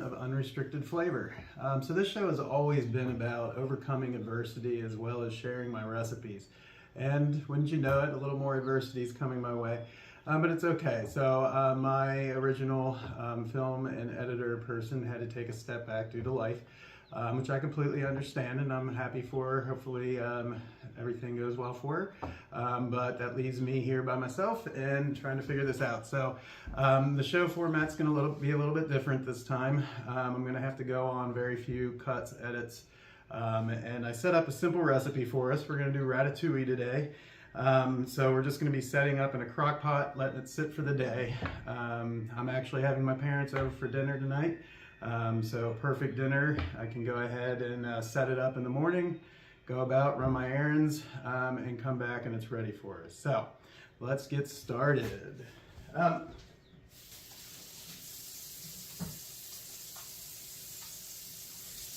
of unrestricted flavor. So this show has always been about overcoming adversity as well as sharing my recipes. And wouldn't you know it, a little more adversity is coming my way. But it's okay. So my original film and editor person had to take a step back due to life, which I completely understand, and I'm happy for her. Hopefully everything goes well for her. But that leaves me here by myself and trying to figure this out. So the show format's going to be a little bit different this time. I'm going to have to go on very few cuts, edits, and I set up a simple recipe for us. We're going to do ratatouille today. So we're just going to be setting up in a crock pot, letting it sit for the day. I'm actually having my parents over for dinner tonight. So perfect dinner. I can go ahead and set it up in the morning, go about, run my errands, and come back and it's ready for us. So let's get started.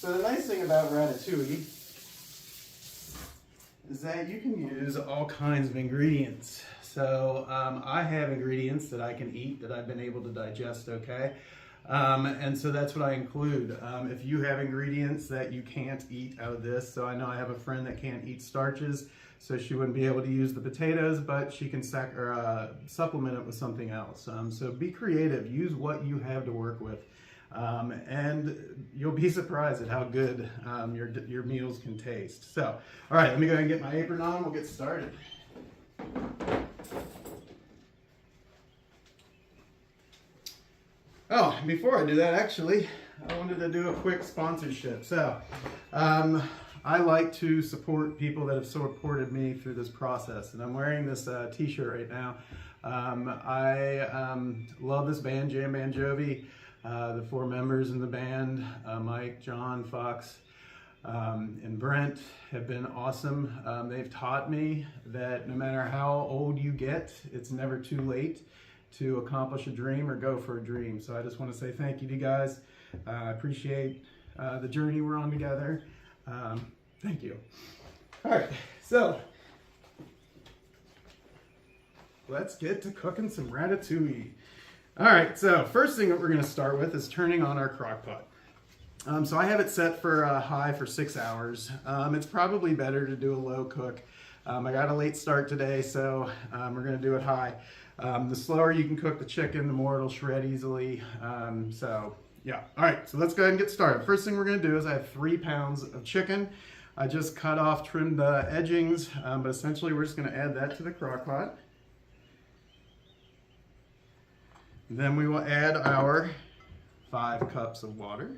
So the nice thing about ratatouille is that you can use all kinds of ingredients. So I have ingredients that I can eat that I've been able to digest okay. And so that's what I include. If you have ingredients that you can't eat out of this, so I know I have a friend that can't eat starches, so she wouldn't be able to use the potatoes, but she can supplement it with something else. So be creative, use what you have to work with. And you'll be surprised at how good your meals can taste. So, all right, let me go ahead and get my apron on. We'll get started. Oh, before I do that, actually, I wanted to do a quick sponsorship. So, I like to support people that have supported me through this process, and I'm wearing this t-shirt right now. I love this band, Jam Band Jovi. The four members in the band, Mike, John, Fox, and Brent, have been awesome. They've taught me that no matter how old you get, it's never too late to accomplish a dream or go for a dream. So I just want to say thank you to you guys. I appreciate the journey we're on together. Thank you. All right, so let's get to cooking some ratatouille. All right, so first thing that we're going to start with is turning on our crock pot. So I have it set for high for 6 hours. It's probably better to do a low cook. I got a late start today, so we're going to do it high. The slower you can cook the chicken, the more it'll shred easily. So yeah, all right, so let's go ahead and get started. First thing we're going to do is I have 3 pounds of chicken. I just cut off, trimmed the edgings, but essentially we're just going to add that to the crock pot. Then we will add our 5 cups of water.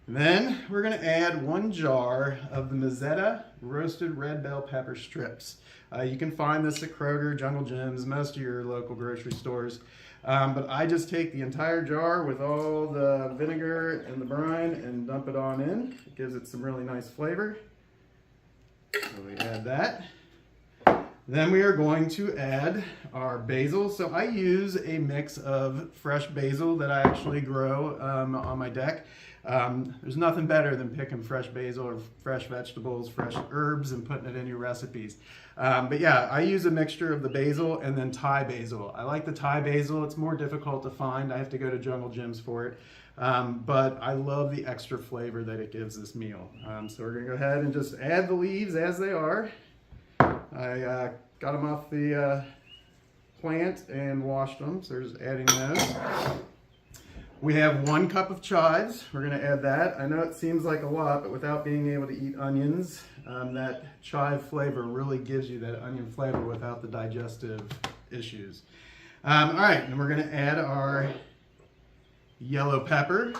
Then we're going to add 1 jar of the Mezzetta roasted red bell pepper strips. You can find this at Kroger, Jungle Gyms, most of your local grocery stores. But I just take the entire jar with all the vinegar and the brine and dump it on in. It gives it some really nice flavor. So we add that. Then we are going to add our basil. So I use a mix of fresh basil that I actually grow on my deck. There's nothing better than picking fresh basil or fresh vegetables, fresh herbs, and putting it in your recipes. But yeah, I use a mixture of the basil and then Thai basil. I like the Thai basil. It's more difficult to find. I have to go to Jungle Gyms for it. But I love the extra flavor that it gives this meal. So we're going to go ahead and just add the leaves as they are. I got them off the plant and washed them, so we're just adding those. We have 1 cup of chives. We're going to add that. I know it seems like a lot, but without being able to eat onions, that chive flavor really gives you that onion flavor without the digestive issues. All right, and we're going to add our yellow pepper,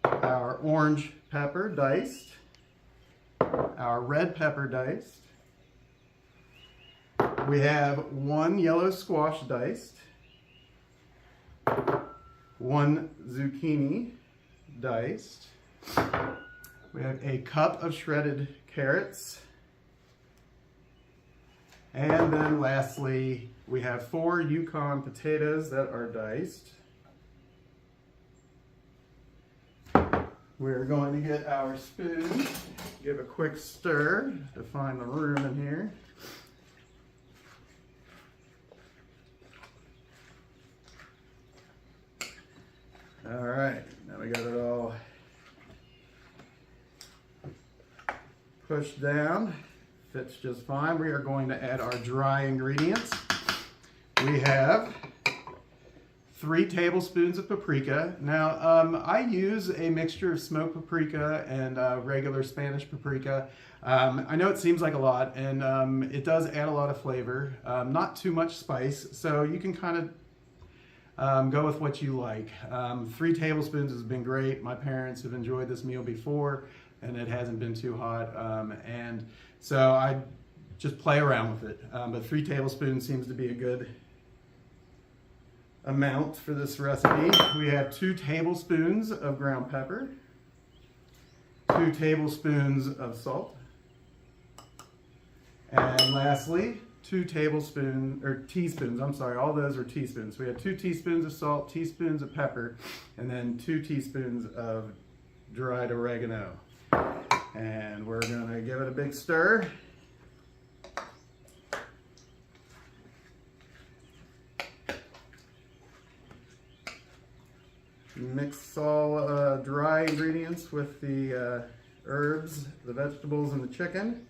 our orange pepper diced, our red pepper diced. We have 1 yellow squash diced, 1 zucchini diced. We have a cup of shredded carrots. And then lastly, we have 4 Yukon potatoes that are diced. We're going to get our spoon give a quick stir to find the room in here. All right, now we got it all pushed down. Fits just fine. We are going to add our dry ingredients. We have 3 tablespoons of paprika. Now, I use a mixture of smoked paprika and regular Spanish paprika. I know it seems like a lot, and it does add a lot of flavor. Not too much spice, so you can kind of go with what you like. 3 tablespoons has been great. My parents have enjoyed this meal before, and it hasn't been too hot. And so I just play around with it. But 3 tablespoons seems to be a good amount for this recipe. We have 2 tablespoons of ground pepper, 2 tablespoons of salt, and lastly, 2 teaspoons, I'm sorry, all those are teaspoons. We have 2 teaspoons of salt, teaspoons of pepper, and then 2 teaspoons of dried oregano. And we're gonna give it a big stir. Mix all dry ingredients with the herbs, the vegetables, and the chicken.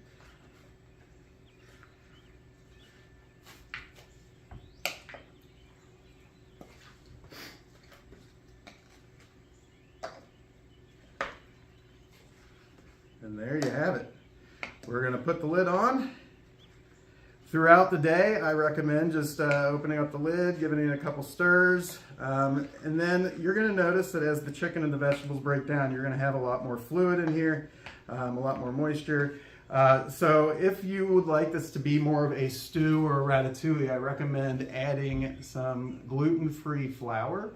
And there you have it. We're going to put the lid on. Throughout the day, I recommend just opening up the lid, giving it a couple stirs, and then you're going to notice that as the chicken and the vegetables break down, you're going to have a lot more fluid in here, a lot more moisture. So if you would like this to be more of a stew or a ratatouille, I recommend adding some gluten-free flour.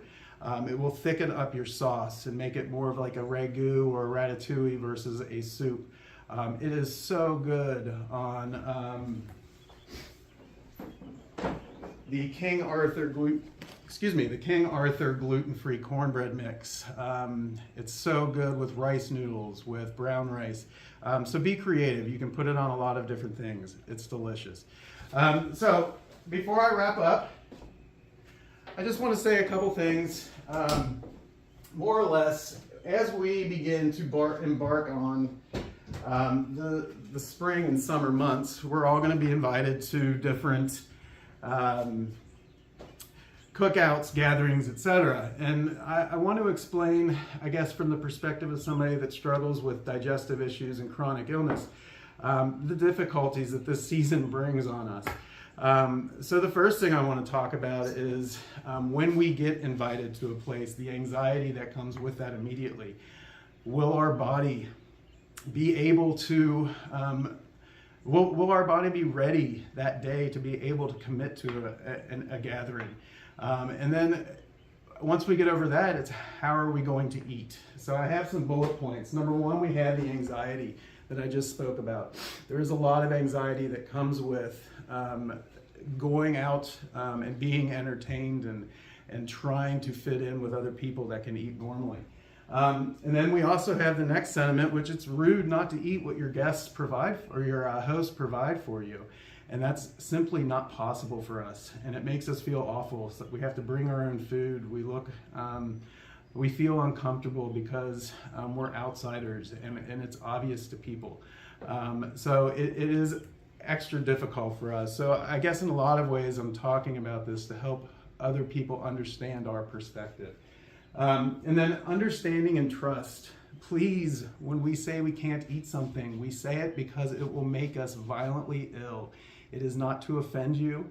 It will thicken up your sauce and make it more of like a ragu or a ratatouille versus a soup. It is so good on the King Arthur gluten-free cornbread mix. It's so good with rice noodles, with brown rice. So be creative. You can put it on a lot of different things. It's delicious. So before I wrap up, I just want to say a couple things. More or less, as we begin to embark on the spring and summer months, we're all going to be invited to different cookouts, gatherings, etc. And I want to explain, I guess, from the perspective of somebody that struggles with digestive issues and chronic illness, the difficulties that this season brings on us. So the first thing I want to talk about is when we get invited to a place, the anxiety that comes with that immediately. Will our body be able to, will our body be ready that day to be able to commit to a gathering? And then once we get over that, it's how are we going to eat? So I have some bullet points. Number one, we have the anxiety that I just spoke about. There is a lot of anxiety that comes with going out and being entertained and trying to fit in with other people that can eat normally. And then we also have the next sentiment, which it's rude not to eat what your guests provide or your hosts provide for you. And that's simply not possible for us. And it makes us feel awful. So we have to bring our own food. We feel uncomfortable because we're outsiders and it's obvious to people. So it is extra difficult for us. So I guess in a lot of ways I'm talking about this to help other people understand our perspective. And then understanding and trust. Please, when we say we can't eat something, we say it because it will make us violently ill. It is not to offend you.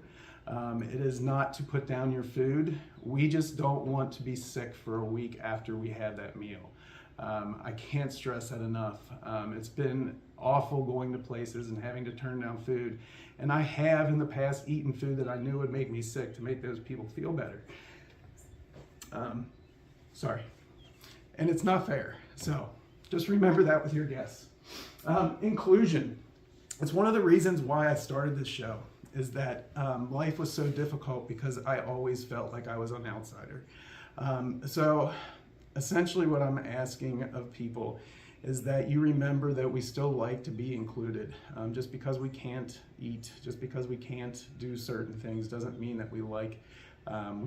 It is not to put down your food. We just don't want to be sick for a week after we had that meal. I can't stress that enough. It's been awful going to places and having to turn down food. And I have in the past eaten food that I knew would make me sick to make those people feel better. Sorry. And it's not fair. So just remember that with your guests. Inclusion. It's one of the reasons why I started this show, is that life was so difficult because I always felt like I was an outsider. So essentially what I'm asking of people is that you remember that we still like to be included. Just because we can't eat, just because we can't do certain things doesn't mean that we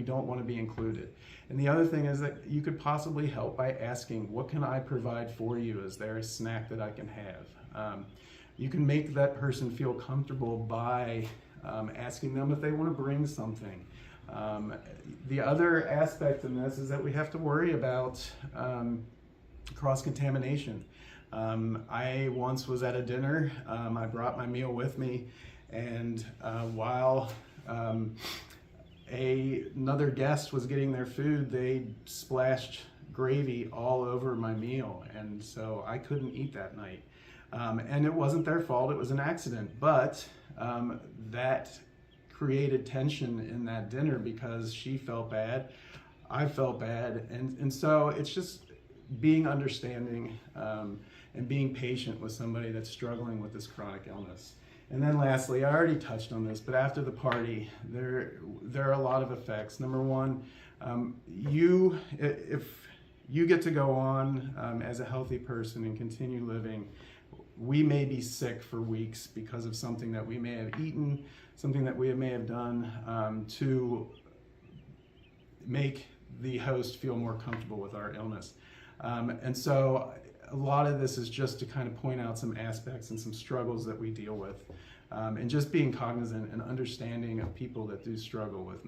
don't want to be included. And the other thing is that you could possibly help by asking, what can I provide for you? Is there a snack that I can have? You can make that person feel comfortable by asking them if they want to bring something. The other aspect in this is that we have to worry about cross-contamination. I once was at a dinner, I brought my meal with me, and while another guest was getting their food, they splashed gravy all over my meal, and so I couldn't eat that night. And it wasn't their fault, it was an accident, but that created tension in that dinner because she felt bad, I felt bad, and so it's just being understanding and being patient with somebody that's struggling with this chronic illness. And then lastly, I already touched on this, but after the party, there are a lot of effects. Number one, if you get to go on as a healthy person and continue living, we may be sick for weeks because of something that we may have eaten, something that we may have done to make the host feel more comfortable with our illness. And so a lot of this is just to kind of point out some aspects and some struggles that we deal with, and just being cognizant and understanding of people that do struggle with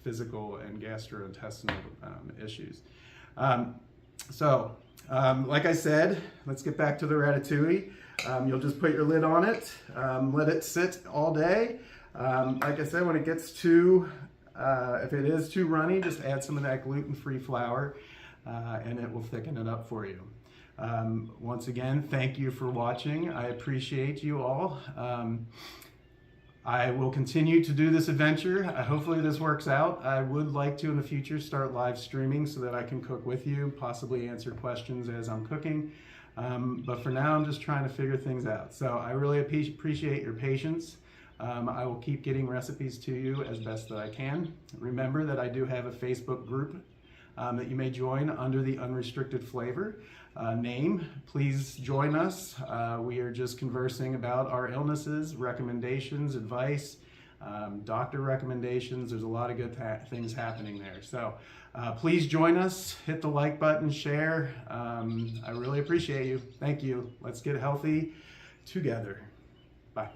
physical and gastrointestinal issues. Like I said, let's get back to the ratatouille. You'll just put your lid on it, let it sit all day. Like I said, when it gets if it is too runny, just add some of that gluten-free flour, and it will thicken it up for you. Once again, thank you for watching. I appreciate you all. I will continue to do this adventure. Hopefully this works out. I would like to in the future start live streaming so that I can cook with you, possibly answer questions as I'm cooking. But for now, I'm just trying to figure things out. So I really appreciate your patience. I will keep getting recipes to you as best that I can. Remember that I do have a Facebook group that you may join under the Unrestricted Flavor name. Please join us. We are just conversing about our illnesses, recommendations, advice, doctor recommendations. There's a lot of good things happening there. So please join us, hit the like button, share. I really appreciate you. Thank you. Let's get healthy together. Bye.